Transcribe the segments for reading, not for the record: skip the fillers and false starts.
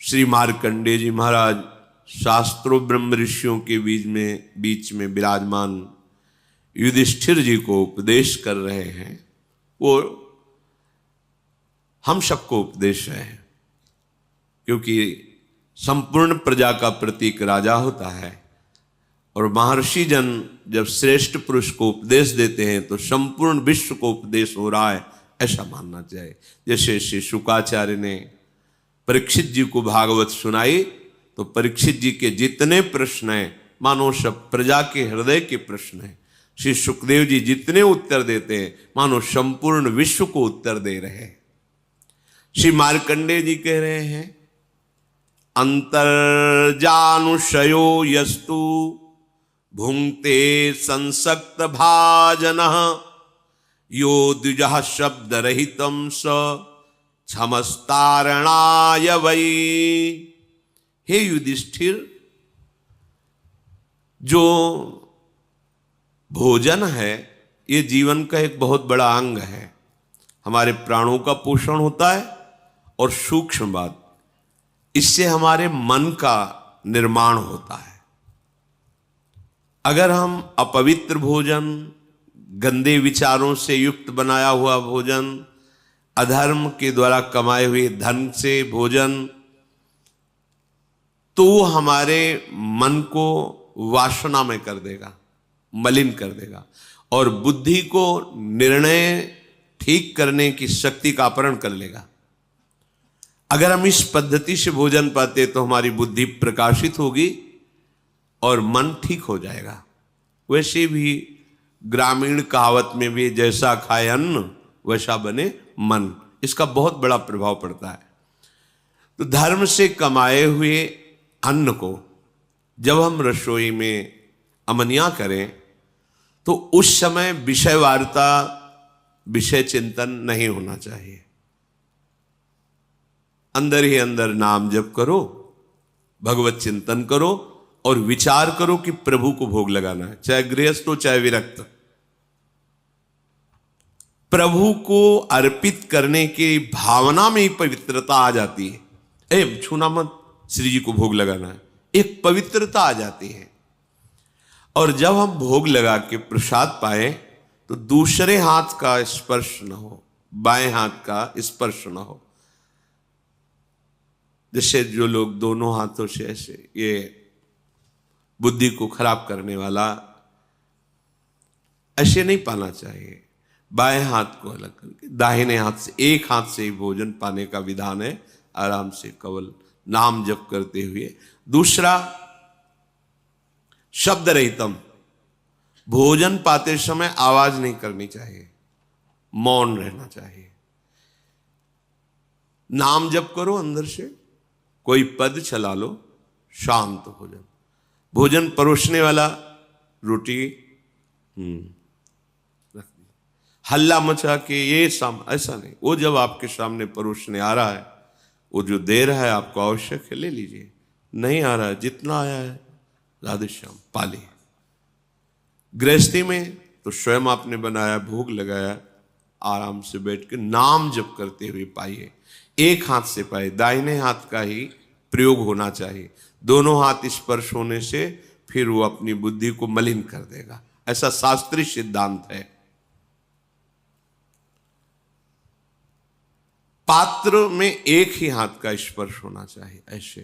श्री मार्कंडेय जी महाराज शास्त्रों ब्रह्म ऋषियों के बीच में विराजमान युधिष्ठिर जी को उपदेश कर रहे हैं। वो हम सबको उपदेश है, क्योंकि संपूर्ण प्रजा का प्रतीक राजा होता है और महर्षि जन जब श्रेष्ठ पुरुष को उपदेश देते हैं तो संपूर्ण विश्व को उपदेश हो रहा है, ऐसा मानना चाहिए। जैसे श्री शुकाचार्य ने परीक्षित जी को भागवत सुनाई तो परीक्षित जी के जितने प्रश्न हैं मानो सब प्रजा के हृदय के प्रश्न हैं। श्री सुखदेव जी जितने उत्तर देते हैं मानो संपूर्ण विश्व को उत्तर दे रहे हैं। श्री मार्कंडेय जी कह रहे हैं अंतर्जानुषयो यस्तु भुंक्ते संसक्त भाजनः यो द्विजः शब्द रहितं स क्षमस्तारणाय वै। हे युधिष्ठिर, जो भोजन है ये जीवन का एक बहुत बड़ा अंग है। हमारे प्राणों का पोषण होता है और सूक्ष्म बात, इससे हमारे मन का निर्माण होता है। अगर हम अपवित्र भोजन, गंदे विचारों से युक्त बनाया हुआ भोजन, अधर्म के द्वारा कमाए हुए धन से भोजन, तो हमारे मन को वासना में कर देगा, मलिन कर देगा और बुद्धि को निर्णय ठीक करने की शक्ति का अपहरण कर लेगा। अगर हम इस पद्धति से भोजन पाते तो हमारी बुद्धि प्रकाशित होगी और मन ठीक हो जाएगा। वैसे भी ग्रामीण कहावत में भी जैसा खाए अन्न वैसा बने मन, इसका बहुत बड़ा प्रभाव पड़ता है। तो धर्म से कमाए हुए अन्न को जब हम रसोई में अमनिया करें तो उस समय विषय वार्ता, विषय चिंतन नहीं होना चाहिए। अंदर ही अंदर नाम जप करो, भगवत चिंतन करो और विचार करो कि प्रभु को भोग लगाना है, चाहे गृहस्थ हो चाहे विरक्त। प्रभु को अर्पित करने की भावना में ही पवित्रता आ जाती है। छूना मत, श्री जी को भोग लगाना है, एक पवित्रता आ जाती है। और जब हम भोग लगा के प्रसाद पाए तो दूसरे हाथ का स्पर्श न हो, बाएं हाथ का स्पर्श न हो। जैसे जो लोग दोनों हाथों से ऐसे, ये बुद्धि को खराब करने वाला, ऐसे नहीं पाना चाहिए। बाएं हाथ को अलग करके दाहिने हाथ से, एक हाथ से ही भोजन पाने का विधान है, आराम से केवल नाम जप करते हुए। दूसरा, शब्द रहितम, भोजन पाते समय आवाज नहीं करनी चाहिए, मौन रहना चाहिए। नाम जप करो अंदर से, कोई पद चला लो, शांत भोजन। भोजन परोसने वाला रोटी रख दी, हल्ला मचा के ये ऐसा नहीं। वो जब आपके सामने परोसने आ रहा है, वो जो दे रहा है आपको आवश्यक है ले लीजिए, नहीं आ रहा है जितना आया है राधे श्याम पाली। गृहस्थी में तो स्वयं आपने बनाया, भोग लगाया, आराम से बैठ के नाम जप करते हुए पाइए। एक हाथ से पाए, दाहिने हाथ का ही प्रयोग होना चाहिए। दोनों हाथ स्पर्श होने से फिर वो अपनी बुद्धि को मलिन कर देगा, ऐसा शास्त्रीय सिद्धांत है। पात्र में एक ही हाथ का स्पर्श होना चाहिए। ऐसे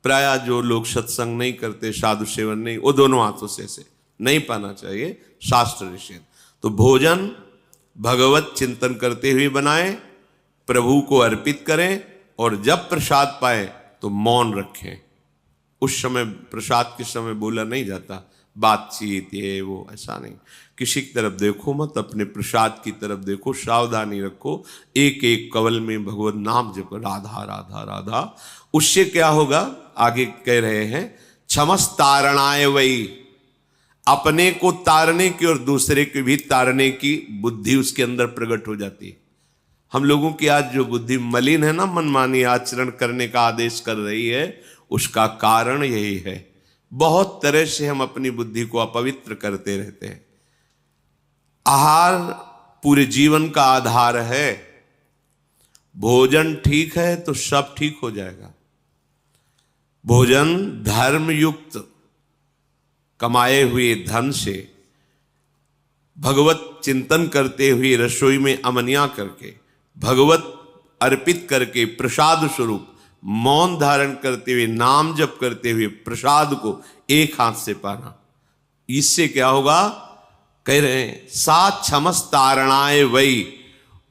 प्राय जो लोग सत्संग नहीं करते, साधु सेवन नहीं, वो दोनों हाथों से ऐसे नहीं पाना चाहिए, शास्त्र निषेध। तो भोजन भगवत चिंतन करते हुए बनाएं, प्रभु को अर्पित करें और जब प्रसाद पाए तो मौन रखें। उस समय प्रसाद के समय बोला नहीं जाता, बातचीत ये वो, ऐसा नहीं। किसी की तरफ देखो मत, अपने प्रसाद की तरफ देखो, सावधानी रखो। एक एक कवल में भगवत नाम जप, राधा राधा राधा। उससे क्या होगा, आगे कह रहे हैं क्षमस्तारणाय वै, अपने को तारने की और दूसरे को भी तारने की बुद्धि उसके अंदर प्रकट हो जाती है। हम लोगों की आज जो बुद्धि मलिन है ना, मनमानी आचरण करने का आदेश कर रही है, उसका कारण यही है। बहुत तरह से हम अपनी बुद्धि को अपवित्र करते रहते हैं। आहार पूरे जीवन का आधार है। भोजन ठीक है तो सब ठीक हो जाएगा। भोजन धर्म युक्त कमाए हुए धन से भगवत चिंतन करते हुए रसोई में अमनिया करके भगवत अर्पित करके प्रसाद स्वरूप मौन धारण करते हुए नाम जप करते हुए प्रसाद को एक हाथ से पाना, इससे क्या होगा? कह रहे हैं सा क्षमस तारणाए वही,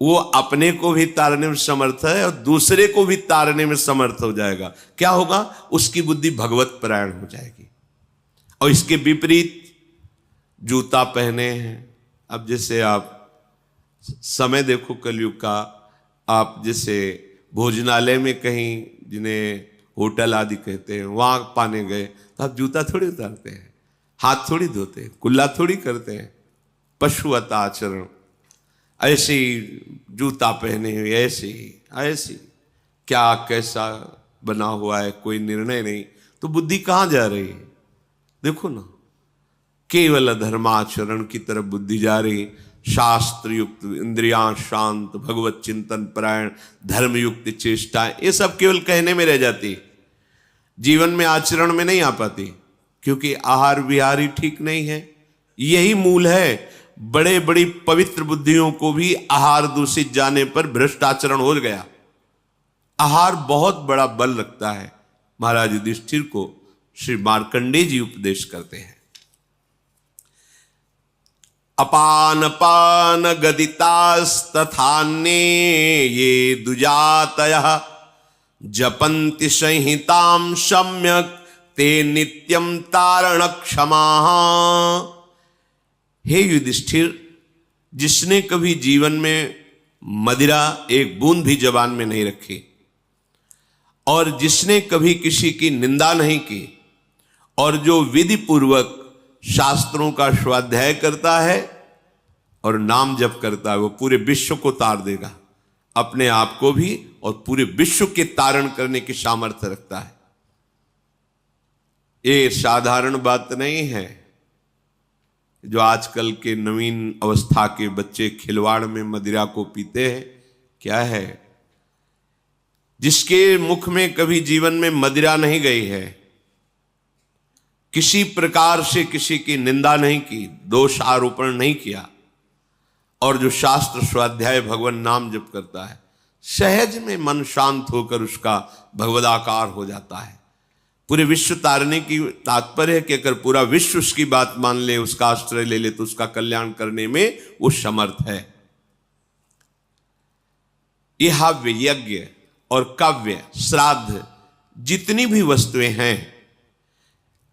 वो अपने को भी तारने में समर्थ है और दूसरे को भी तारने में समर्थ हो जाएगा। क्या होगा? उसकी बुद्धि भगवत परायण हो जाएगी। और इसके विपरीत जूता पहने हैं, अब जैसे आप समय देखो कलयुग का, आप जैसे भोजनालय में कहीं जिन्हें होटल आदि कहते हैं वहां पाने गए तो आप जूता थोड़ी उतारते हैं, हाथ थोड़ी धोते हैं, कुल्ला थोड़ी करते हैं, पशुवत आचरण। ऐसे ही जूता पहने हुए ऐसे क्या कैसा बना हुआ है, कोई निर्णय नहीं, तो बुद्धि कहाँ जा रही है? देखो ना, केवल धर्माचरण की तरफ बुद्धि जा रही। शास्त्र युक्त इंद्रियां शांत, भगवत चिंतन परायण, धर्म युक्त चेष्टाएं, ये सब केवल कहने में रह जाती, जीवन में आचरण में नहीं आ पाती, क्योंकि आहार विहार ही ठीक नहीं है। यही मूल है। बड़े बड़ी पवित्र बुद्धियों को भी आहार दूषित जाने पर भ्रष्ट आचरण हो गया। आहार बहुत बड़ा बल रखता है। महाराज युधिष्ठिर को श्री मार्कंडेय जी उपदेश करते हैं। अपान पान गदितास्तथान्ये ये दुजातयः जपन्ति संहितां सम्यक् ते नित्यं तारण क्षमाः। हे युधिष्ठिर, जिसने कभी जीवन में मदिरा एक बूंद भी जबान में नहीं रखी और जिसने कभी किसी की निंदा नहीं की और जो विधि पूर्वक शास्त्रों का स्वाध्याय करता है और नाम जप करता है, वो पूरे विश्व को तार देगा, अपने आप को भी और पूरे विश्व के तारण करने की सामर्थ्य रखता है। ये साधारण बात नहीं है। जो आजकल के नवीन अवस्था के बच्चे खिलवाड़ में मदिरा को पीते हैं, क्या है? जिसके मुख में कभी जीवन में मदिरा नहीं गई है, किसी प्रकार से किसी की निंदा नहीं की, दोष आरोपण नहीं किया, और जो शास्त्र स्वाध्याय भगवान नाम जप करता है, सहज में मन शांत होकर उसका भगवदाकार हो जाता है। पूरे विश्व तारने की तात्पर्य है कि अगर पूरा विश्व उसकी बात मान ले, उसका आश्रय ले ले, तो उसका कल्याण करने में वो समर्थ है। ये हव्य, यज्ञ और काव्य, श्राद्ध, जितनी भी वस्तुएं हैं,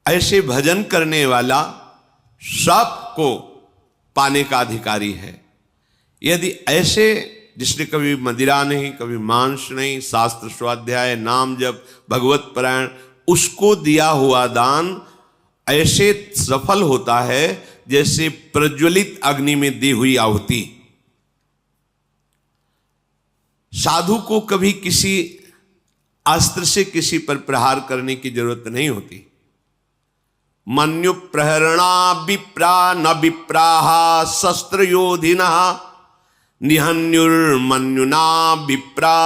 ऐसे भजन करने वाला सबको पाने का अधिकारी है। यदि ऐसे जिसने कभी मदिरा नहीं, कभी मांस नहीं, शास्त्र स्वाध्याय, नाम जप, भगवत परायण, उसको दिया हुआ दान ऐसे सफल होता है जैसे प्रज्वलित अग्नि में दी हुई आहुति। साधु को कभी किसी अस्त्र से किसी पर प्रहार करने की जरूरत नहीं होती। मन्यु प्रहरणा विप्रा न विप्राहा शस्त्र योधिना निहन्युर्मन्युना विप्रा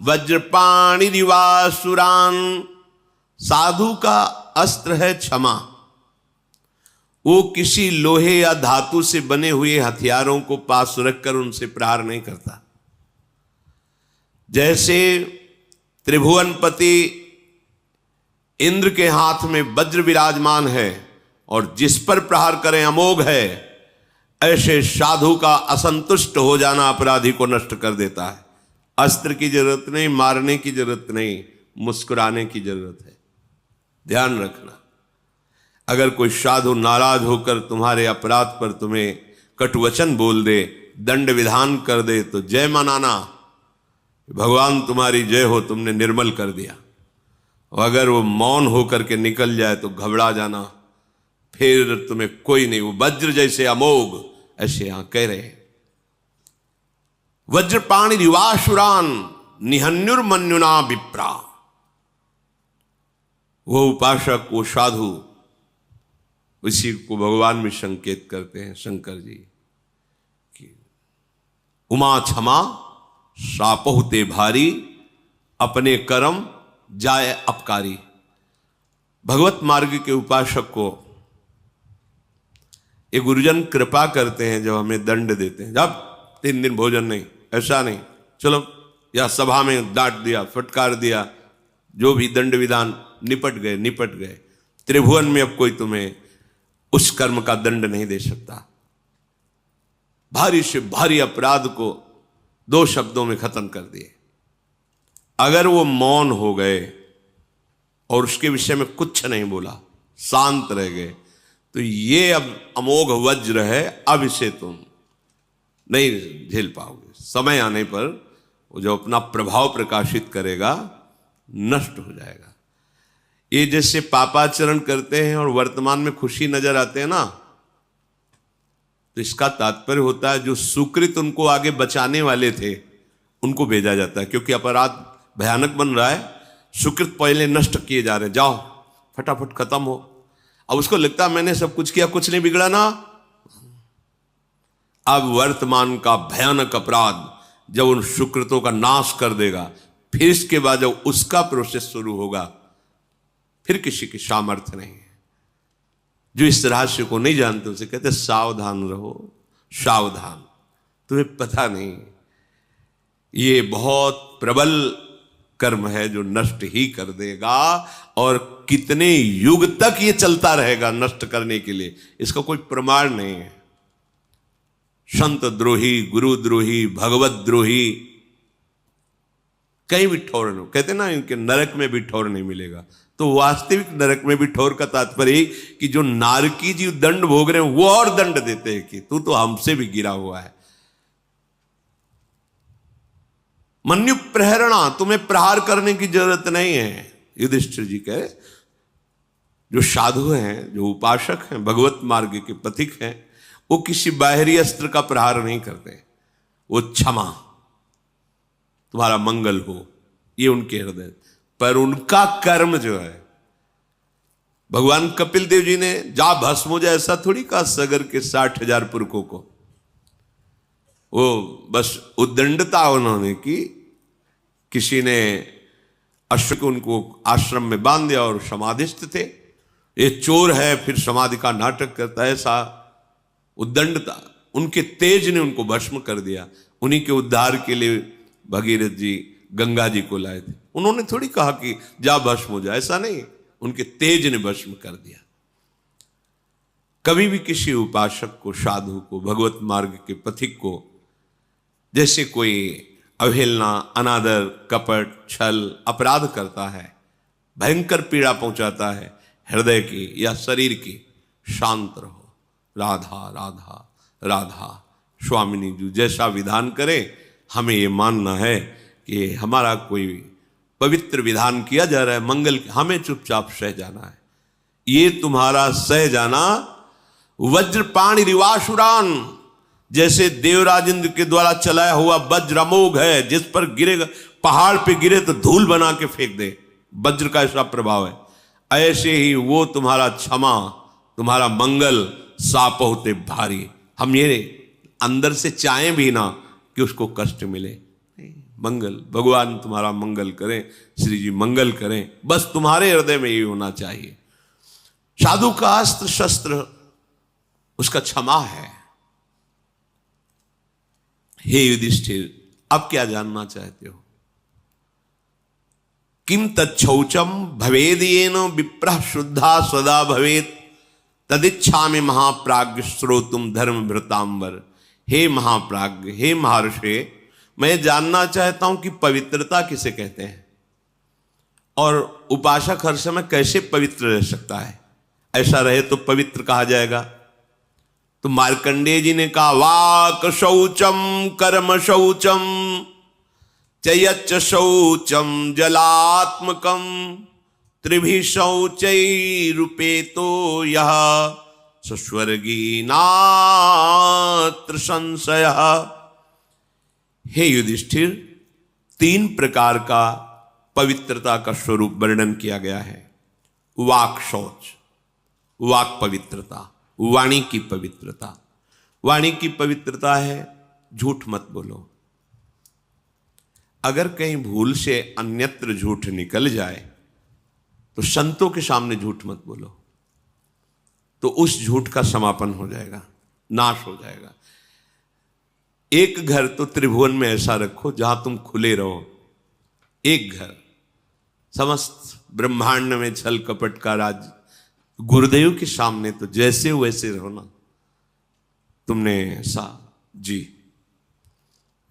वज्रपाणिरिवासुरान। साधु का अस्त्र है क्षमा। वो किसी लोहे या धातु से बने हुए हथियारों को पास रखकर उनसे प्रहार नहीं करता। जैसे त्रिभुवनपति इंद्र के हाथ में वज्र विराजमान है और जिस पर प्रहार करें अमोघ है, ऐसे साधु का असंतुष्ट हो जाना अपराधी को नष्ट कर देता है। अस्त्र की जरूरत नहीं, मारने की जरूरत नहीं, मुस्कुराने की जरूरत है। ध्यान रखना, अगर कोई साधु नाराज होकर तुम्हारे अपराध पर तुम्हें कटुवचन बोल दे, दंड विधान कर दे, तो जय मनाना, भगवान तुम्हारी जय हो, तुमने निर्मल कर दिया। और अगर वो मौन होकर के निकल जाए तो घबरा जाना, फिर तुम्हें कोई नहीं, वो वज्र जैसे अमोघ, ऐसे यहां कह रहे हैं। वज्रपाणि रिवासुरान निहन्युर्मन्युना विप्रा। वो उपासक, वो साधु, उसी को भगवान में संकेत करते हैं शंकर जी कि उमा क्षमा सापहुते भारी, अपने कर्म जाए अपकारी। भगवत मार्ग के उपासक को ये गुरुजन कृपा करते हैं, जब हमें दंड देते हैं, जब 3 दिन भोजन नहीं, ऐसा नहीं, चलो, या सभा में डांट दिया, फटकार दिया, जो भी दंड विधान, निपट गए। त्रिभुवन में अब कोई तुम्हें उस कर्म का दंड नहीं दे सकता। भारी से भारी अपराध को 2 शब्दों में खत्म कर दिए। अगर वो मौन हो गए और उसके विषय में कुछ नहीं बोला, शांत रह गए, तो ये अब अमोघ वज्र है, अब इसे तुम नहीं झेल पाओगे। समय आने पर वो जो अपना प्रभाव प्रकाशित करेगा, नष्ट हो जाएगा। ये जैसे पापाचरण करते हैं और वर्तमान में खुशी नजर आते हैं ना, तो इसका तात्पर्य होता है जो सुकृत उनको आगे बचाने वाले थे उनको भेजा जाता है, क्योंकि अपराध भयानक बन रहा है, सुकृत पहले नष्ट किए जा रहे हैं, जाओ फटाफट खत्म हो। अब उसको लगता है मैंने सब कुछ किया, कुछ नहीं बिगड़ा ना। अब वर्तमान का भयानक अपराध जब उन सुकृतों का नाश कर देगा, फिर इसके बाद जब उसका प्रोसेस शुरू होगा, फिर किसी की सामर्थ्य नहीं है। जो इस रहस्य को नहीं जानते उसे कहते सावधान रहो, सावधान, तुम्हें पता नहीं ये बहुत प्रबल कर्म है जो नष्ट ही कर देगा, और कितने युग तक ये चलता रहेगा नष्ट करने के लिए, इसका कोई प्रमाण नहीं है। संत द्रोही, गुरु द्रोही, भगवत द्रोही, कहीं भी ठौर नहीं, कहते ना इनके नरक में भी ठौर नहीं मिलेगा। तो वास्तविक नरक में भी ठौर का तात्पर्य कि जो नारकी जी दंड भोग रहे हैं वो और दंड देते हैं कि तू तो हमसे भी गिरा हुआ है। मन्यु प्रहरणा, तुम्हें प्रहार करने की जरूरत नहीं है। युधिष्ठिर जी कहे जो साधु हैं, जो उपासक हैं, भगवत मार्ग के पथिक हैं, वो किसी बाहरी अस्त्र का प्रहार नहीं करते। वो क्षमा, तुम्हारा मंगल हो, ये उनके हृदय। पर उनका कर्म जो है, भगवान कपिल देव जी ने जा भस्म हो जाए ऐसा थोड़ी कहा सगर के 60,000 पुरखों को। वो बस उद्दंडता उन्होंने की, किसी ने अश्व को उनको आश्रम में बांध दिया और समाधिस्थ थे। ये चोर है फिर समाधि का नाटक करता है, ऐसा उद्दंडता, उनके तेज ने उनको भस्म कर दिया। उन्हीं के उद्धार के लिए भगीरथ जी गंगा जी को लाए थे। उन्होंने थोड़ी कहा कि जा भस्म हो जाए, ऐसा नहीं, उनके तेज ने भस्म कर दिया। कभी भी किसी उपासक को, साधु को, भगवत मार्ग के पथिक को जैसे कोई अवहेलना, अनादर, कपट, छल, अपराध करता है, भयंकर पीड़ा पहुंचाता है हृदय की या शरीर की, शांत रहो। राधा राधा राधा, स्वामिनी जी जैसा विधान करे, हमें ये मानना है कि हमारा कोई पवित्र विधान किया जा रहा है, मंगल, हमें चुपचाप सह जाना है। ये तुम्हारा सह जाना वज्रपाणि रिवासुरान, जैसे देवराज इंद्र के द्वारा चलाया हुआ वज्र अमोघ है, जिस पर गिरेगा, पहाड़ पे गिरे तो धूल बना के फेंक दे, वज्र का ऐसा प्रभाव है। ऐसे ही वो तुम्हारा क्षमा, तुम्हारा मंगल साप होते भारी। हम ये अंदर से चाहें भी ना कि उसको कष्ट मिले, मंगल, भगवान तुम्हारा मंगल करें, श्री जी मंगल करें, बस तुम्हारे हृदय में ये होना चाहिए। साधु का अस्त्र शस्त्र उसका क्षमा है। हे युधिष्ठिर, अब क्या जानना चाहते हो? किम तच्छौचम भवेदियेन विप्रः शुद्धा सदा भवेत तदिच्छामि महाप्राज्ञ श्रोतुम धर्म भृतांबर। हे महाप्राज्ञ, हे महर्षि, मैं जानना चाहता हूं कि पवित्रता किसे कहते हैं और उपासक हर समय कैसे पवित्र रह सकता है। ऐसा रहे तो पवित्र कहा जाएगा। तो मार्कंडेय जी ने कहा वाक शौचम कर्म शौचम चयच्च शौचम जलात्मकम त्रिभि शौचैरुपेतो यः सस्वर्गी नात्र संशय। हे युधिष्ठिर, 3 प्रकार का पवित्रता का स्वरूप वर्णन किया गया है। वाक शौच, वाक पवित्रता, वाणी की पवित्रता। वाणी की पवित्रता है झूठ मत बोलो। अगर कहीं भूल से अन्यत्र झूठ निकल जाए तो संतों के सामने झूठ मत बोलो, तो उस झूठ का समापन हो जाएगा, नाश हो जाएगा। एक घर तो त्रिभुवन में ऐसा रखो जहां तुम खुले रहो, एक घर। समस्त ब्रह्मांड में छल कपट का राज, गुरुदेव के सामने तो जैसे वैसे रहो ना। तुमने ऐसा जी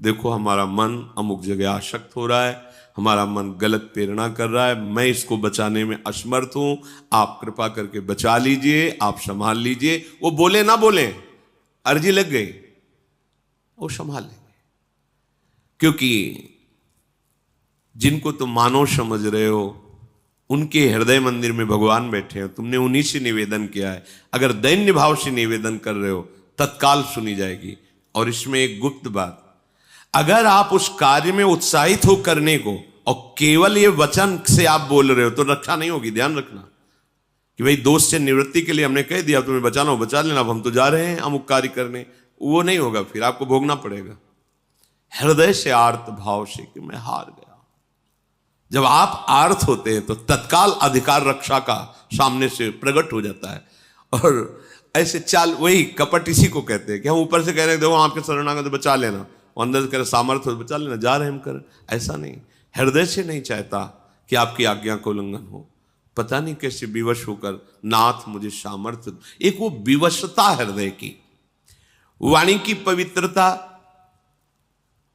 देखो, हमारा मन अमुक जगह आसक्त हो रहा है, हमारा मन गलत प्रेरणा कर रहा है, मैं इसको बचाने में असमर्थ हूं, आप कृपा करके बचा लीजिए, आप संभाल लीजिए। वो बोले ना बोले, अर्जी लग गई, वो संभाल लेंगे। क्योंकि जिनको तुम मानव समझ रहे हो उनके हृदय मंदिर में भगवान बैठे हो, तुमने उन्हीं से निवेदन किया है। अगर दैन्य भाव से निवेदन कर रहे हो तत्काल सुनी जाएगी। और इसमें एक गुप्त बात, अगर आप उस कार्य में उत्साहित हो करने को और केवल ये वचन से आप बोल रहे हो तो रक्षा नहीं होगी। ध्यान रखना कि भाई दोष से निवृत्ति के लिए हमने कह दिया तुम्हें बचाना हो बचा लेना, अब हम तो जा रहे हैं अमुक कार्य करने, वो नहीं होगा, फिर आपको भोगना पड़ेगा। हृदय से आर्त भाव से कि मैं हार गया। जब आप आर्त होते हैं तो तत्काल अधिकार रक्षा का सामने से प्रकट हो जाता है। और ऐसे चाल, वही कपट इसी को कहते हैं कि हम ऊपर से कह रहे हैं देखो आपके शरणागत बचा लेना, अंदर से कह रहे सामर्थ्य हो बचा लेना, जा रहे हम कर। ऐसा नहीं, हृदय से नहीं चाहता कि आपकी आज्ञा का उल्लंघन हो। पता नहीं कैसे विवश होकर नाथ मुझे सामर्थ्य, एक वो विवशता हृदय की, वाणी की पवित्रता।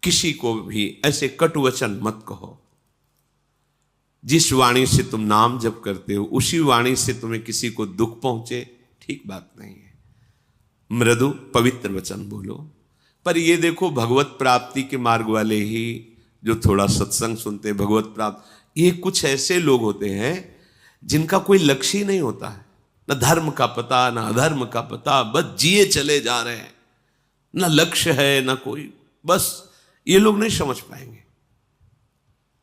किसी को भी ऐसे कटु वचन मत कहो। जिस वाणी से तुम नाम जप करते हो उसी वाणी से तुम्हें किसी को दुख पहुंचे, ठीक बात नहीं है। मृदु पवित्र वचन बोलो। पर ये देखो, भगवत प्राप्ति के मार्ग वाले ही जो थोड़ा सत्संग सुनते हैं, भगवत प्राप्त, ये कुछ ऐसे लोग होते हैं जिनका कोई लक्ष्य ही नहीं होता है, न धर्म का पता न अधर्म का पता, बस जिए चले जा रहे हैं, न लक्ष्य है न कोई, बस ये लोग नहीं समझ पाएंगे।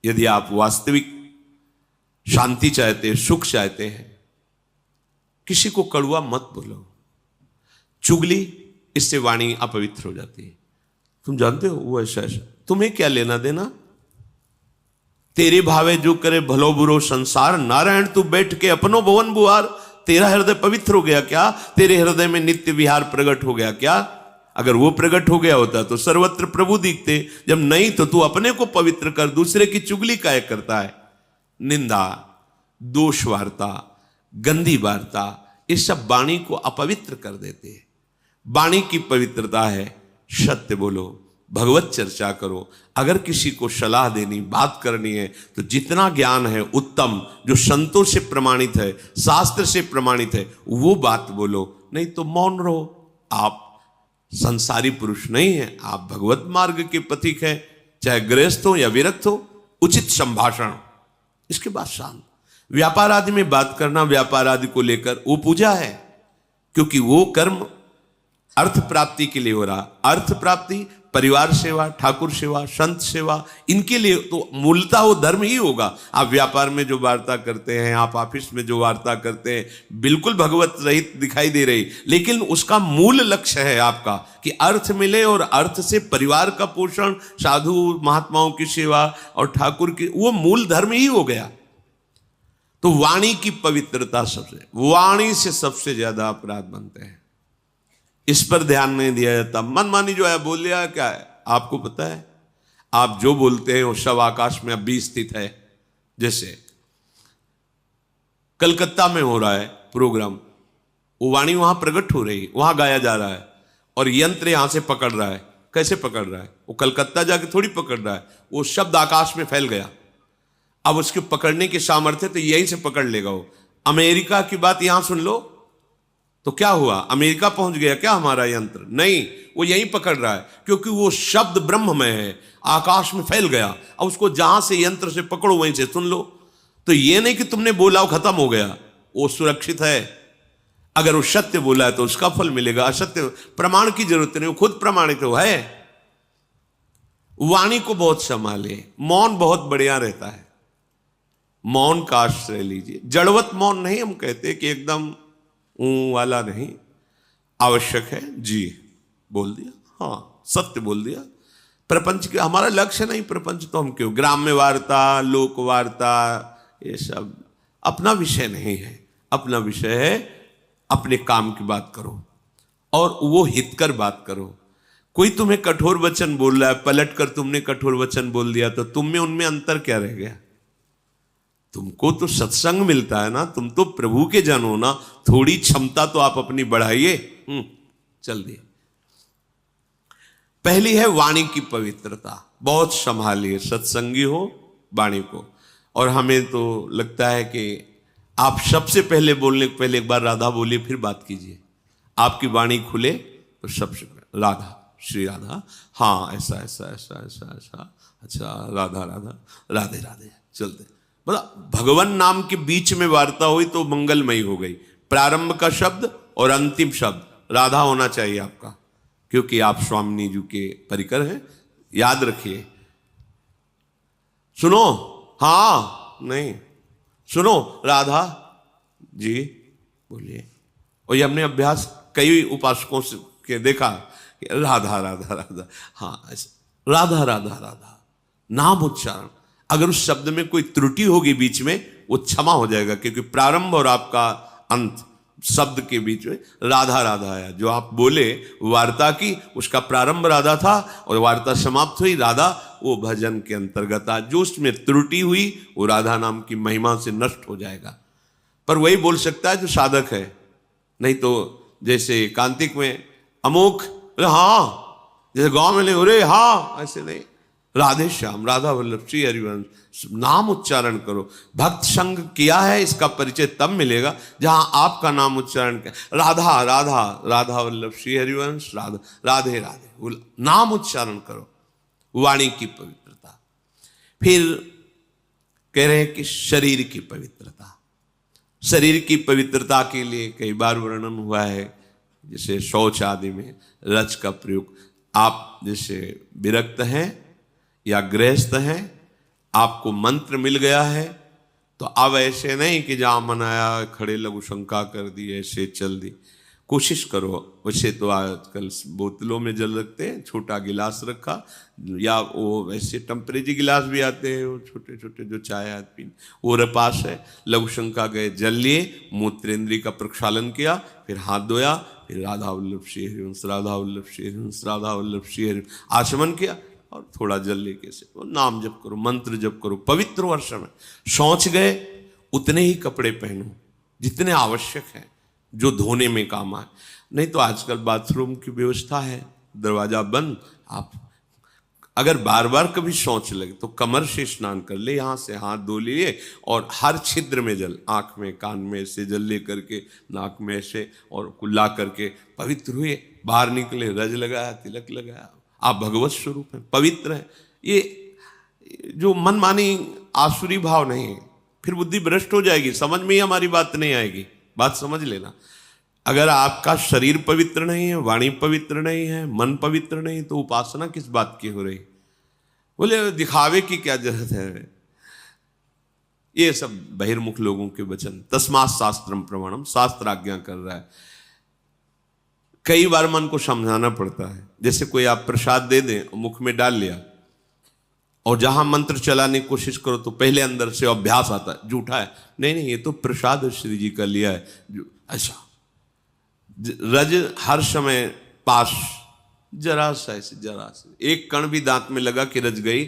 यदि आप वास्तविक शांति चाहते हैं, सुख चाहते हैं, किसी को कड़वा मत बोलो। चुगली, इससे वाणी अपवित्र हो जाती है। तुम जानते हो वो ऐसा ऐसा, तुम्हें क्या लेना देना, तेरे भावे जो करे भलो बुरो संसार, नारायण तू बैठ के अपनो भवन बुहार। तेरा हृदय पवित्र हो गया क्या? तेरे हृदय में नित्य विहार प्रकट हो गया क्या? अगर वो प्रकट हो गया होता तो सर्वत्र प्रभु दिखते, जब नहीं तो तू अपने को पवित्र कर, दूसरे की चुगली काहे करता है? निंदा, दोष वार्ता, गंदी वार्ता, ये सब वाणी को अपवित्र कर देते हैं। वाणी की पवित्रता है सत्य बोलो, भगवत चर्चा करो। अगर किसी को सलाह देनी, बात करनी है तो जितना ज्ञान है उत्तम, जो संतों से प्रमाणित है, शास्त्र से प्रमाणित है, वो बात बोलो। नहीं तो मौन रहो। आप संसारी पुरुष नहीं है, आप भगवत मार्ग के पथिक हैं, चाहे गृहस्थ हो या विरक्त हो। उचित संभाषण, इसके बाद शांत। व्यापार आदि में बात करना, व्यापार आदि को लेकर, वो पूजा है, क्योंकि वो कर्म अर्थ प्राप्ति के लिए हो रहा। अर्थ प्राप्ति, परिवार सेवा, ठाकुर सेवा, संत सेवा, इनके लिए तो मूलतः वो धर्म ही होगा। आप व्यापार में जो वार्ता करते हैं, आप ऑफिस में जो वार्ता करते हैं, बिल्कुल भगवत रहित दिखाई दे रही, लेकिन उसका मूल लक्ष्य है आपका कि अर्थ मिले, और अर्थ से परिवार का पोषण, साधु महात्माओं की सेवा और ठाकुर की, वो मूल धर्म ही हो गया। तो वाणी की पवित्रता सबसे, वाणी से सबसे ज्यादा अपराध बनते हैं। इस पर ध्यान नहीं दिया जाता। मनमानी जो है बोल दिया, क्या है आपको पता है? आप जो बोलते हैं वो सब आकाश में अभी स्थित है। जैसे कलकत्ता में हो रहा है प्रोग्राम, वो वाणी वहां प्रकट हो रही, वहां गाया जा रहा है, और यंत्र यहां से पकड़ रहा है। कैसे पकड़ रहा है? वो कलकत्ता जाके थोड़ी पकड़ रहा है, वो शब्द आकाश में फैल गया। अब उसके पकड़ने के सामर्थ्य तो यहीं से पकड़ लेगा वो। अमेरिका की बात यहां सुन लो तो क्या हुआ? अमेरिका पहुंच गया क्या हमारा यंत्र? नहीं, वो यहीं पकड़ रहा है, क्योंकि वो शब्द ब्रह्म में है, आकाश में फैल गया। अब उसको जहां से यंत्र से पकड़ो वहीं से सुन लो। तो ये नहीं कि तुमने बोला वो खत्म हो गया, वो सुरक्षित है। अगर वो सत्य बोला है तो उसका फल मिलेगा, असत्य प्रमाण की जरूरत नहीं, वो खुद प्रमाणित है। वाणी को बहुत संभाले। मौन बहुत बढ़िया रहता है, मौन का आश्रय लीजिए। जड़वत मौन नहीं हम कहते कि एकदम वाला नहीं, आवश्यक है जी, बोल दिया, हाँ सत्य बोल दिया। प्रपंच के हमारा लक्ष्य नहीं, प्रपंच तो हम क्यों, ग्राम्य वार्ता, लोक वार्ता, ये सब अपना विषय नहीं है, अपना विषय है अपने काम की बात करो और वो हितकर बात करो। कोई तुम्हें कठोर वचन बोल रहा है, पलट कर तुमने कठोर वचन बोल दिया तो तुम में उनमें अंतर क्या रह गया? तुमको तो सत्संग मिलता है ना, तुम तो प्रभु के जन हो ना, थोड़ी क्षमता तो आप अपनी बढ़ाइए। चल दिए। पहली है वाणी की पवित्रता, बहुत संभालिए, सत्संगी हो वाणी को। और हमें तो लगता है कि आप सबसे पहले बोलने के पहले एक बार राधा बोलिए, फिर बात कीजिए। आपकी वाणी खुले तो सबसे पहले राधा, श्री राधा, हाँ ऐसा ऐसा ऐसा ऐसा ऐसा, अच्छा राधा राधा, राधे राधे, चलते। मतलब भगवान नाम के बीच में वार्ता हुई तो मंगलमयी हो गई। प्रारंभ का शब्द और अंतिम शब्द राधा होना चाहिए आपका, क्योंकि आप स्वामिनी जी के परिकर हैं, याद रखिए। सुनो, हाँ नहीं, सुनो राधा जी बोलिए। और ये हमने अभ्यास कई उपासकों से के देखा, राधा राधा राधा, हाँ ऐसा राधा राधा राधा, नाम उच्चारण। अगर उस शब्द में कोई त्रुटि होगी बीच में, वो क्षमा हो जाएगा, क्योंकि प्रारंभ और आपका अंत शब्द के बीच में राधा राधा आया। जो आप बोले वार्ता की, उसका प्रारंभ राधा था और वार्ता समाप्त हुई राधा, वो भजन के अंतर्गत आ। जो उसमें त्रुटि हुई वो राधा नाम की महिमा से नष्ट हो जाएगा। पर वही बोल सकता है जो साधक है, नहीं तो जैसे कांतिक में अमोक, हाँ, जैसे गांव में ले, अरे हाँ, ऐसे नहीं। राधे श्याम, राधा वल्लभ, श्री हरिवंश, नाम उच्चारण करो। भक्त संग किया है, इसका परिचय तब मिलेगा जहां आपका नाम उच्चारण किया। राधा राधा, राधा वल्लभ, श्री हरिवंश, राधा राधे राधे, नाम उच्चारण करो। वाणी की पवित्रता। फिर कह रहे हैं कि शरीर की पवित्रता। शरीर की पवित्रता के लिए कई बार वर्णन हुआ है, जैसे शौच आदि में रज का प्रयोग। आप जैसे विरक्त हैं या गृहस्थ हैं, आपको मंत्र मिल गया है, तो अब ऐसे नहीं कि जहां मन आया खड़े लघु शंका कर दी, ऐसे चल दी। कोशिश करो। वैसे तो आजकल बोतलों में जल रखते हैं, छोटा गिलास रखा, या वो वैसे टेम्परेरी गिलास भी आते हैं, वो छोटे छोटे जो चाय आदि पीने, वो रपास है। लघु शंका गए, जल लिए, मूत्रेंद्री का प्रक्षालन किया, फिर हाथ धोया, फिर राधा वल्लभ श्री हरिवंश, राधा वल्लभ श्री हरिवंश, राधा वल्लभ श्री हरिवंश, आचमन किया और थोड़ा जल लेके से नाम जप करो, मंत्र जप करो, पवित्र वर्ष में। शौच गए, उतने ही कपड़े पहनो जितने आवश्यक हैं, जो धोने में काम आए। नहीं तो आजकल बाथरूम की व्यवस्था है, दरवाजा बंद, आप अगर बार बार कभी शौच लगे तो कमर से स्नान कर ले, यहाँ से हाथ धो लिए और हर छिद्र में जल, आंख में कान में से जल ले करके, नाक में से, और कुल्ला करके पवित्र हुए, बाहर निकले, रज लगाया, तिलक लगाया, आप भगवत स्वरूप हैं, पवित्र हैं। ये जो मनमानी आसुरी भाव नहीं है, फिर बुद्धि भ्रष्ट हो जाएगी, समझ में ही हमारी बात नहीं आएगी। बात समझ लेना। अगर आपका शरीर पवित्र नहीं है, वाणी पवित्र नहीं है, मन पवित्र नहीं, तो उपासना किस बात की हो रही? बोले दिखावे की क्या जरूरत है? ये सब बहिर्मुख लोगों के वचन। तस्मात् शास्त्रम प्रमाणम, शास्त्र आज्ञा कर रहा है। कई बार मन को समझाना पड़ता है। जैसे कोई आप प्रसाद दे दें, मुख में डाल लिया, और जहां मंत्र चलाने की कोशिश करो तो पहले अंदर से अभ्यास आता है, झूठा है, नहीं नहीं ये तो प्रसाद श्री जी का लिया है, ऐसा। रज हर समय पास, जरा सा ऐसे, जरा सा एक कण भी दांत में लगा कि रज गई,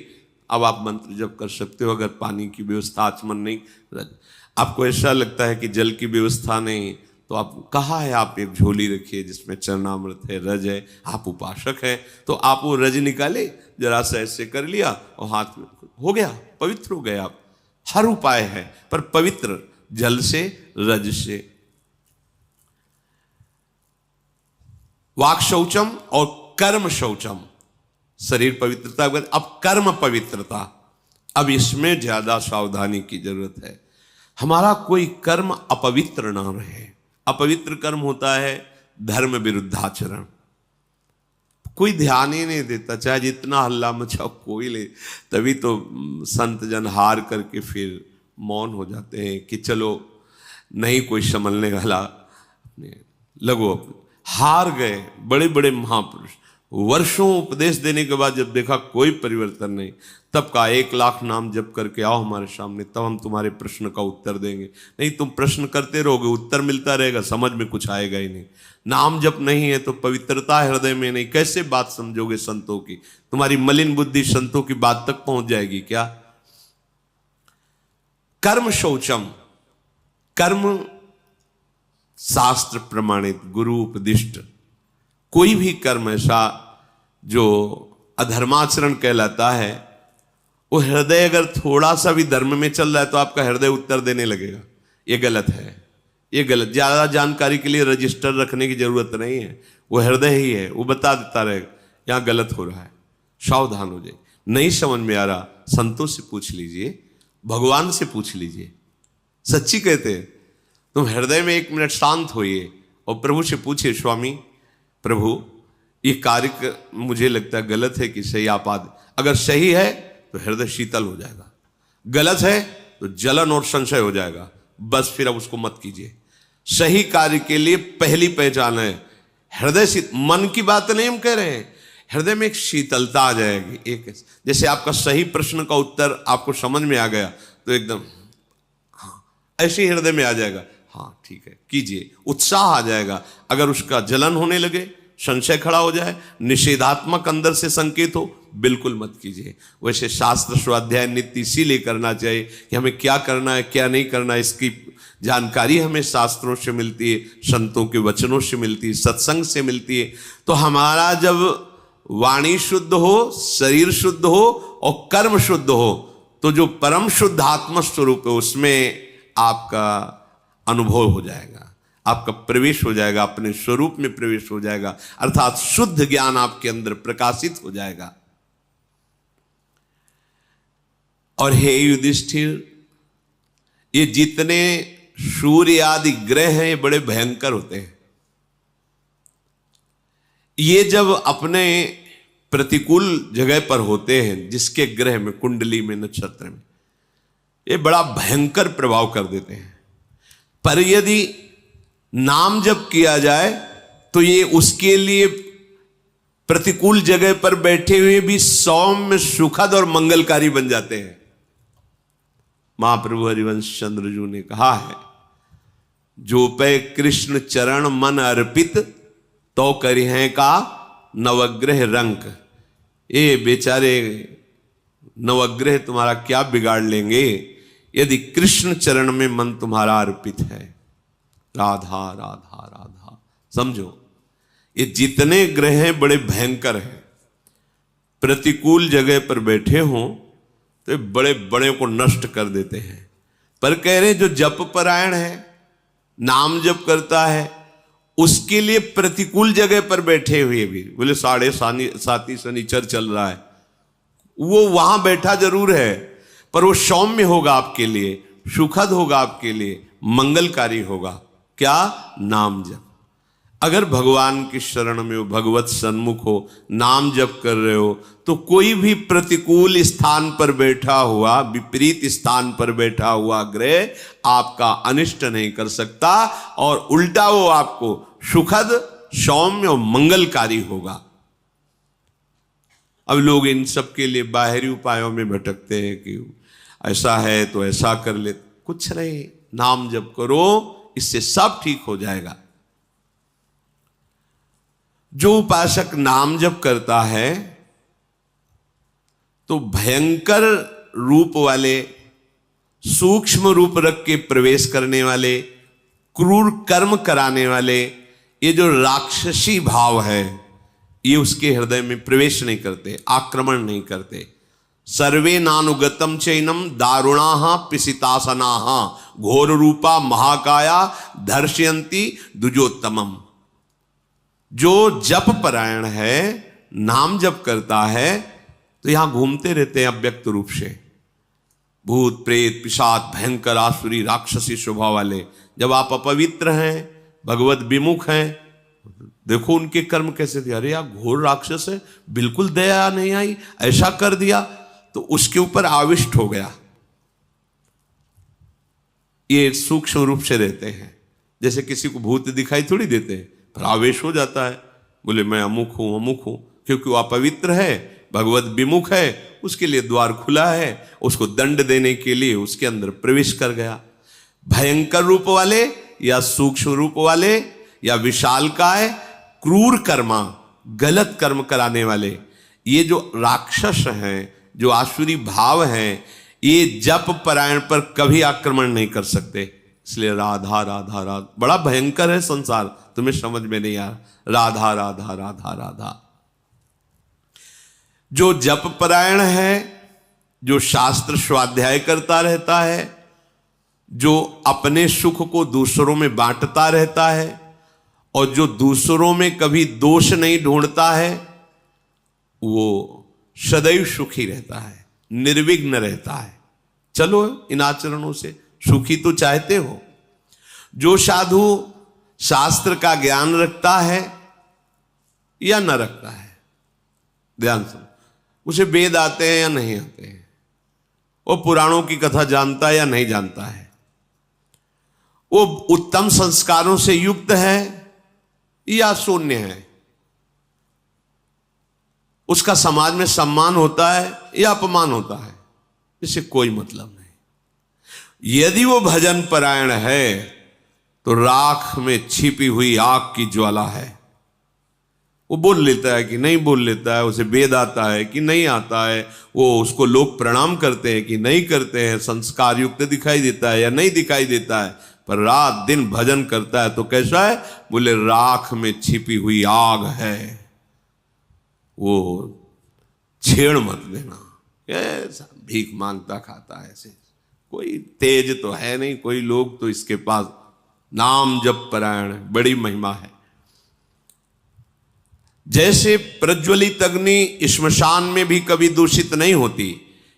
अब आप मंत्र जप कर सकते हो। अगर पानी की व्यवस्था, आचमन नहीं, रज। आपको ऐसा लगता है कि जल की व्यवस्था नहीं, तो आप कहा है आप एक झोली रखिए जिसमें चरणामृत है, रज है, आप उपासक हैं, तो आप वो रज निकाले, जरा सा ऐसे कर लिया और हाथ में हो गया, पवित्र हो गए आप। हर उपाय है, पर पवित्र जल से, रज से। वाक शौचम और कर्म शौचम, शरीर पवित्रता। अब कर्म पवित्रता, अब इसमें ज्यादा सावधानी की जरूरत है। हमारा कोई कर्म अपवित्र ना रहे। अपवित्र कर्म होता है धर्म विरुद्धाचरण, कोई ध्यान ही नहीं देता, चाहे जितना हल्ला मचाओ कोई ले। तभी तो संत जन हार करके फिर मौन हो जाते हैं कि चलो नहीं कोई संभलने वाला, लगो। हार गए बड़े बड़े महापुरुष, वर्षों उपदेश देने के बाद जब देखा कोई परिवर्तन नहीं, तब कहा 1,00,000 नाम जप करके आओ हमारे सामने, तब हम तुम्हारे प्रश्न का उत्तर देंगे। नहीं तुम प्रश्न करते रहोगे, उत्तर मिलता रहेगा, समझ में कुछ आएगा ही नहीं। नाम जप नहीं है तो पवित्रता हृदय में नहीं, कैसे बात समझोगे संतों की? तुम्हारी मलिन बुद्धि संतों की बात तक पहुंच जाएगी क्या? कर्म शौचम, कर्म शास्त्र प्रमाणित, गुरु उपदिष्ट कोई भी कर्म ऐसा जो अधर्माचरण कहलाता है, वो हृदय अगर थोड़ा सा भी धर्म में चल रहा है तो आपका हृदय उत्तर देने लगेगा। ये गलत है, ये गलत। ज्यादा जानकारी के लिए रजिस्टर रखने की जरूरत नहीं है, वो हृदय ही है, वो बता देता रहेगा यहां गलत हो रहा है, सावधान हो जाए। नहीं समझ में आ रहा, संतों से पूछ लीजिए, भगवान से पूछ लीजिए। सच्ची कहते हैं, तुम हृदय में 1 मिनट शांत होइए और प्रभु से पूछिए, स्वामी प्रभु ये कार्य मुझे लगता है गलत है कि सही, आप अगर सही है तो हृदय शीतल हो जाएगा, गलत है तो जलन और संशय हो जाएगा, बस फिर अब उसको मत कीजिए। सही कार्य के लिए पहली पहचान है हृदय शीत। मन की बात नहीं हम कह रहे हैं, हृदय में एक शीतलता आ जाएगी। एक जैसे आपका सही प्रश्न का उत्तर आपको समझ में आ गया तो एकदम हाँ ऐसे ही हृदय में आ जाएगा, हाँ ठीक है कीजिए, उत्साह आ जाएगा। अगर उसका जलन होने लगे, संशय खड़ा हो जाए, निषेधात्मक अंदर से संकेत हो, बिल्कुल मत कीजिए। वैसे शास्त्र स्वाध्याय नित्य इसीलिए करना चाहिए कि हमें क्या करना है क्या नहीं करना है, इसकी जानकारी हमें शास्त्रों से मिलती है, संतों के वचनों से मिलती है, सत्संग से मिलती है। तो हमारा जब वाणी शुद्ध हो, शरीर शुद्ध हो और कर्म शुद्ध हो, तो जो परम शुद्ध आत्म स्वरूप है उसमें आपका अनुभव हो जाएगा, आपका प्रवेश हो जाएगा, अपने स्वरूप में प्रवेश हो जाएगा, अर्थात शुद्ध ज्ञान आपके अंदर प्रकाशित हो जाएगा। और हे युधिष्ठिर, ये जितने सूर्य आदि ग्रह हैं ये बड़े भयंकर होते हैं। ये जब अपने प्रतिकूल जगह पर होते हैं, जिसके ग्रह में, कुंडली में, नक्षत्र में, ये बड़ा भयंकर प्रभाव कर देते हैं। पर यदि नाम जप किया जाए तो ये उसके लिए प्रतिकूल जगह पर बैठे हुए भी सौम्य, सुखद और मंगलकारी बन जाते हैं। महाप्रभु हरिवंश चंद्र जी ने कहा है, जो पे कृष्ण चरण मन अर्पित तो करिहें का नवग्रह रंक। ये बेचारे नवग्रह तुम्हारा क्या बिगाड़ लेंगे यदि कृष्ण चरण में मन तुम्हारा अर्पित है। राधा राधा राधा, समझो ये जितने ग्रह हैं बड़े भयंकर हैं। प्रतिकूल जगह पर बैठे हों तो बड़े बड़े को नष्ट कर देते हैं। पर कह रहे जो जप परायण है, नाम जप करता है, उसके लिए प्रतिकूल जगह पर बैठे हुए भी, बोले 7.5 शनिचर चल रहा है, वो वहां बैठा जरूर है पर वो सौम्य होगा आपके लिए, सुखद होगा आपके लिए, मंगलकारी होगा। क्या? नाम जप। अगर भगवान की शरण में हो, भगवत सन्मुख हो, नाम जप कर रहे हो, तो कोई भी प्रतिकूल स्थान पर बैठा हुआ, विपरीत स्थान पर बैठा हुआ ग्रह आपका अनिष्ट नहीं कर सकता, और उल्टा वो आपको सुखद, सौम्य और मंगलकारी होगा। अब लोग इन सब के लिए बाहरी उपायों में भटकते हैं कि ऐसा है तो ऐसा कर ले। कुछ नहीं, नाम जप करो, इससे सब ठीक हो जाएगा। जो उपासक नाम जप करता है तो भयंकर रूप वाले, सूक्ष्म रूप रख के प्रवेश करने वाले, क्रूर कर्म कराने वाले, ये जो राक्षसी भाव है, ये उसके हृदय में प्रवेश नहीं करते, आक्रमण नहीं करते। सर्वे नानुगतम चैनम दारुणाः पिशितासनाः घोर रूपा महाकाया दर्शयन्ति द्विजोत्तमम। जो जप परायण है, नाम जप करता है, तो यहां घूमते रहते हैं अव्यक्त रूप से भूत प्रेत पिशाच, भयंकर आसुरी राक्षसी स्वभाव वाले। जब आप अपवित्र हैं, भगवत विमुख हैं, देखो उनके कर्म कैसे थे। अरे यार घोर राक्षस है, बिल्कुल दया नहीं आई, ऐसा कर दिया, तो उसके ऊपर आविष्ट हो गया। ये सूक्ष्म रूप से रहते हैं। जैसे किसी को भूत दिखाई थोड़ी देते हैं, पर आवेश हो जाता है, बोले मैं अमुक हूं अमुक हूं। क्योंकि वो अपवित्र है, भगवत विमुख है, उसके लिए द्वार खुला है, उसको दंड देने के लिए उसके अंदर प्रवेश कर गया। भयंकर रूप वाले या सूक्ष्म रूप वाले या विशालकाय, क्रूर कर्मा, गलत कर्म कराने वाले, ये जो राक्षस हैं, जो आसुरी भाव हैं, ये जप परायण पर कभी आक्रमण नहीं कर सकते। इसलिए राधा राधा राधा बड़ा भयंकर है संसार, तुम्हें समझ में नहीं आ रहा। राधा राधा राधा राधा। जो जप परायण है, जो शास्त्र स्वाध्याय करता रहता है, जो अपने सुख को दूसरों में बांटता रहता है और जो दूसरों में कभी दोष नहीं ढूंढता है, वो सदैव सुखी रहता है, निर्विघ्न रहता है। चलो इन आचरणों से सुखी तो चाहते हो। जो साधु शास्त्र का ज्ञान रखता है या न रखता है, ध्यान सुनो, उसे वेद आते हैं या नहीं आते हैं, वो पुराणों की कथा जानता है या नहीं जानता है, वो उत्तम संस्कारों से युक्त है या शून्य है, उसका समाज में सम्मान होता है या अपमान होता है, इससे कोई मतलब नहीं। यदि वो भजन परायण है तो राख में छिपी हुई आग की ज्वाला है। वो बोल लेता है कि नहीं बोल लेता है, उसे वेद आता है कि नहीं आता है, वो उसको लोग प्रणाम करते हैं कि नहीं करते हैं, संस्कार युक्त दिखाई देता है या नहीं दिखाई देता है, पर रात दिन भजन करता है तो कैसा है? बोले राख में छिपी हुई आग है, वो छेड़ मत देना। ऐसा भीख मांगता खाता है, ऐसे कोई तेज तो है नहीं, कोई लोग तो इसके पास नाम जप परायण है, बड़ी महिमा है। जैसे प्रज्वलित अग्नि श्मशान में भी कभी दूषित नहीं होती,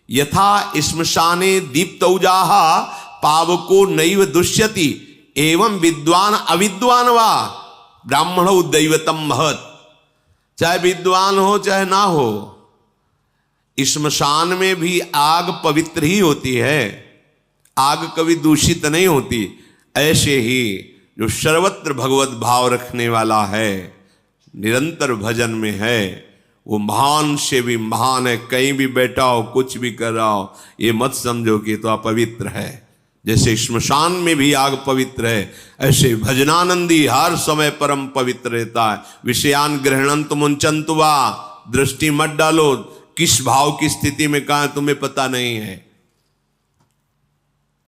यथा श्मशाने दीप्तौजाः पावको नैव दुष्यति, एवं विद्वान अविद्वान वा ब्राह्मणो दैवतम महत्। चाहे विद्वान हो चाहे ना हो, श्मशान में भी आग पवित्र ही होती है, आग कभी दूषित नहीं होती। ऐसे ही जो सर्वत्र भगवत भाव रखने वाला है, निरंतर भजन में है, वो महान से भी महान है। कहीं भी बैठा हो, कुछ भी कर रहा हो, ये मत समझो कि तो अपवित्र है। जैसे श्मशान में भी आग पवित्र है, ऐसे भजनानंदी हर समय परम पवित्र रहता है। विषयान ग्रहणंत मुंचंतु वा, दृष्टि मत डालो, किस भाव की स्थिति में कहाँ तुम्हें पता नहीं है।